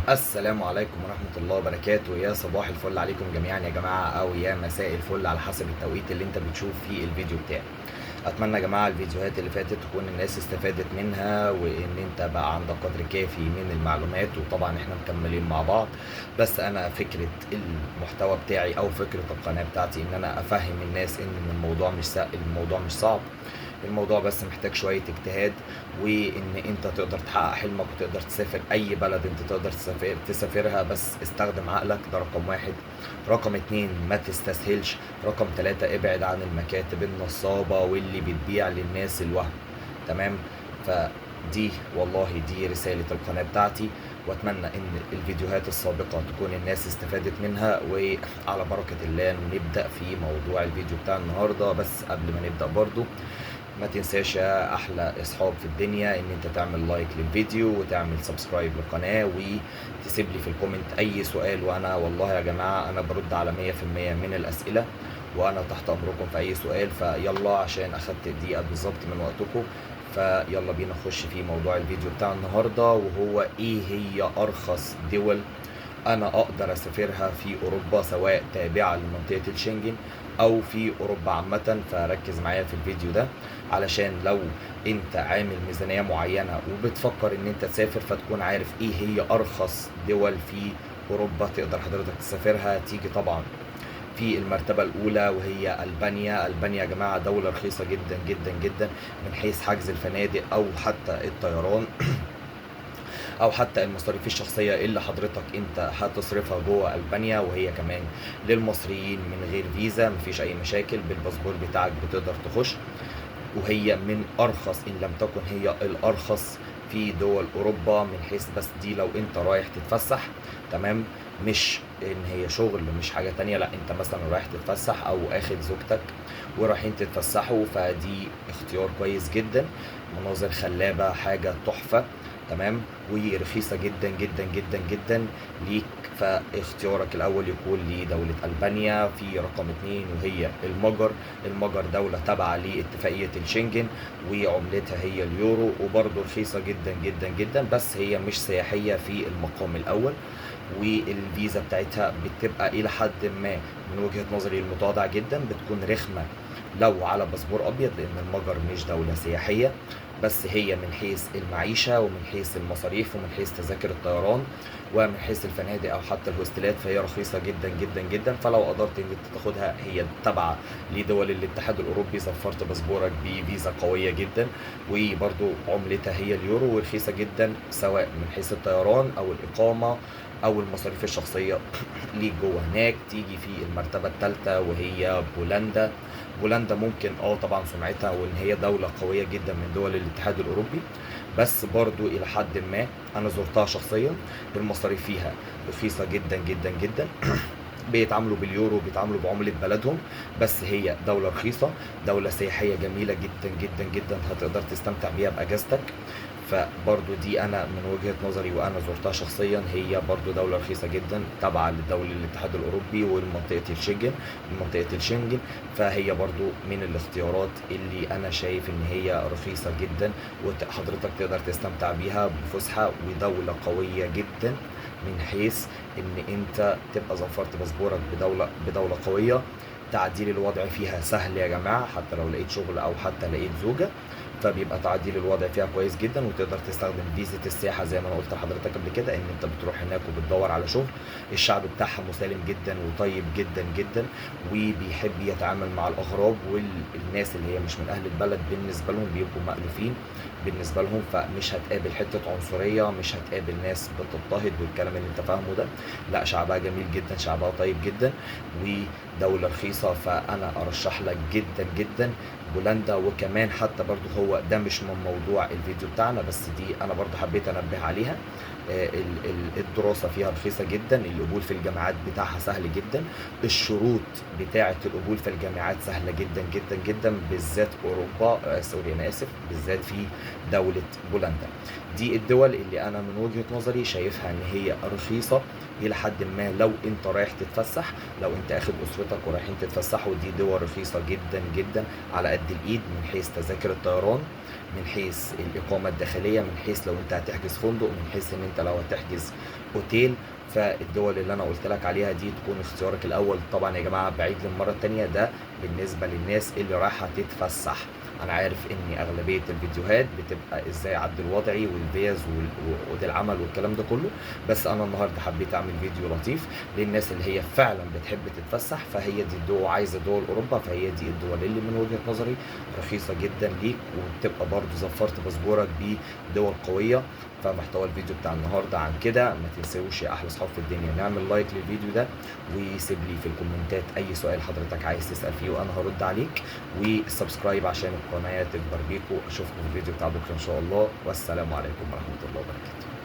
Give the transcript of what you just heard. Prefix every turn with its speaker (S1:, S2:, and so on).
S1: السلام عليكم ورحمة الله وبركاته. يا صباح الفل عليكم جميعا يا جماعة، أو يا مساء الفل على حسب التوقيت اللي انت بتشوف فيه الفيديو بتاعي. أتمنى يا جماعة الفيديوهات اللي فاتت تكون الناس استفادت منها، وإن انت بقى عندك قدر كافي من المعلومات، وطبعا احنا مكملين مع بعض. بس أنا فكرة المحتوى بتاعي أو فكرة القناة بتاعتي إن أنا أفهم الناس إن الموضوع مش صعب. الموضوع بس محتاج شوية اجتهاد، وان انت تقدر تحقق حلمك وتقدر تسافر اي بلد انت تقدر تسافرها. بس استخدم عقلك، ده رقم واحد. رقم اتنين، ما تستسهلش. رقم تلاتة، ابعد عن المكاتب النصابة واللي بتبيع للناس الوهم. تمام. فدي والله دي رسالة القناة بتاعتي، واتمنى ان الفيديوهات السابقة تكون الناس استفادت منها. وعلى بركة الله نبدأ في موضوع الفيديو بتاع النهاردة. بس قبل ما نبدأ برضو ما تنساش يا احلى اصحاب في الدنيا ان انت تعمل لايك للفيديو وتعمل سبسكرايب للقناة، وتسيب لي في الكومنت اي سؤال. وانا والله يا جماعة انا برد على 100% من الاسئلة، وانا تحت امركم في اي سؤال. فيلا عشان اخدت دقيقة بالظبط من وقتكم، فيلا بينا نخش في موضوع الفيديو بتاع النهاردة، وهو ايه هي ارخص دول انا اقدر اسافرها في اوروبا، سواء تابعة لمنطقة الشنجن او في اوروبا عامة. فركز معايا في الفيديو ده علشان لو انت عامل ميزانية معينة وبتفكر ان انت تسافر، فتكون عارف ايه هي ارخص دول في اوروبا تقدر حضرتك تسافرها. تيجي طبعا في المرتبة الأولى وهي ألبانيا. ألبانيا يا جماعة دولة رخيصة جدا جدا جدا من حيث حجز الفنادق أو حتى الطيران او حتى المصاريف الشخصيه اللي حضرتك انت هتصرفها جوه البانيا. وهي كمان للمصريين من غير فيزا، مفيش اي مشاكل، بالباسبور بتاعك بتقدر تخش. وهي من ارخص ان لم تكن هي الارخص في دول اوروبا، من حيث بس دي لو انت رايح تتفسح. تمام. مش ان هي شغل، مش حاجه تانية. لا، انت مثلا رايح تتفسح او اخد زوجتك ورايحين تتفسحوا، فدي اختيار كويس جدا. مناظر خلابه، حاجه تحفه. تمام. ورخيصة جدا جدا جدا جدا ليك. فاختيارك الأول يكون لدولة ألبانيا. في رقم اتنين وهي المجر. المجر دولة تابعة لاتفاقية الشنجن، وعملتها هي اليورو، وبرضه رخيصة جدا جدا جدا. بس هي مش سياحية في المقام الأول، والفيزا بتاعتها بتبقى إلى حد ما من وجهة نظري المتواضعة جدا بتكون رخمة لو على باسبور أبيض، لأن المجر مش دولة سياحية. بس هي من حيث المعيشة ومن حيث المصاريف ومن حيث تذاكر الطيران ومن حيث الفنادق او حتى الهوستلات، فهي رخيصة جدا جدا جدا. فلو قدرت ان انت تاخدها، هي تابعة لدول الاتحاد الاوروبي، زفرت باسبورك بفيزا قوية جدا، وبرضو عملتها هي اليورو، ورخيصة جدا سواء من حيث الطيران او الاقامة او المصاريف الشخصية ليك جوه هناك. تيجي في المرتبة الثالثة وهي بولندا. بولندا ممكن طبعا سمعتها وان هي دولة قوية جدا من دول الاتحاد الاوروبي، بس برضو الى حد ما انا زرتها شخصيا. المصاريف فيها رخيصة جدا جدا جدا بيتعاملوا باليورو، بيتعاملوا بعملة بلدهم. بس هي دولة رخيصة، دولة سياحية جميلة جدا جدا جدا، هتقدر تستمتع بيها بأجازتك. فبرضو دي أنا من وجهة نظري وأنا زرتها شخصيا، هي برضو دولة رخيصة جدا تابعة لدولة الاتحاد الأوروبي ومنطقة الشنجن. فهي برضو من الاختيارات اللي أنا شايف إن هي رخيصة جدا، وحضرتك تقدر تستمتع بيها بفسحة، ودولة قوية جدا من حيث ان انت تبقى زفرت باسبورك بدولة قوية. تعديل الوضع فيها سهل يا جماعة، حتى لو لقيت شغل او حتى لقيت زوجة، فبيبقى تعديل الوضع فيها كويس جدا. وتقدر تستخدم فيزة السياحة زي ما انا قلت لحضرتك قبل كده، ان انت بتروح هناك وبتدور على شغل. الشعب بتاعها مسالم جدا وطيب جدا جدا، وبيحب يتعامل مع الاغراب والناس اللي هي مش من اهل البلد. بالنسبة لهم بيبقوا مألوفين بالنسبة لهم، فمش هتقابل حتة عنصرية، مش هتقابل ناس بتضطهد والكلام اللي انت فاهمه ده. لا، شعبها جميل جدا، شعبها طيب جدا، ودولة رخيصة. فأنا أرشح لك جدا جدا بولندا. وكمان حتى برضو هو ده مش من موضوع الفيديو بتاعنا، بس دي أنا برضو حبيت أنبه عليها. الدراسة فيها رخيصة جدا، القبول في الجامعات بتاعها سهل جدا، الشروط بتاعة القبول في الجامعات سهلة جدا جدا جدا، بالذات أوروبا، سوري أنا آسف، بالذات في دولة بولندا. دي الدول اللي أنا من وجهة نظري شايفها إن هي رخيصة إلى حد ما لو أنت رايح تتفسح. لو أنت أخد أسرتك ورايحين تتفسحوا، دي دول رخيصة جدا جدا على قد الايد، من حيث تذاكر الطيران، من حيث الاقامه الداخليه، من حيث لو انت هتحجز فندق، من حيث ان انت لو هتحجز اوتيل. فالدول اللي انا قلت لك عليها دي تكون اختيارك الاول. طبعا يا جماعه بعيد للمره التانيه، ده بالنسبه للناس اللي رايحه تتفسح. انا عارف ان اغلبيه الفيديوهات بتبقى ازاي اعدل الوضعي والفيز وعقود العمل والكلام ده كله، بس انا النهارده حبيت اعمل فيديو لطيف للناس اللي هي فعلا بتحب تتفسح. فهي دي الدول، عايزه دول اوروبا، فهي دي الدول اللي من وجهه نظري رخيصه جدا ليك، وبتبقى برضو زفرت باسبورك بدول قويه. فمحتوى الفيديو بتاع النهارده عن كده. ما تنسوش يا احلى اصحاب في الدنيا نعمل لايك للفيديو ده، وسيب لي في الكومنتات اي سؤال حضرتك عايز تسال فيه وانا هرد عليك، والسبسكرايب عشان القناه تكبر بيكم. اشوفكم في الفيديو بتاع بكره ان شاء الله، والسلام عليكم ورحمه الله وبركاته.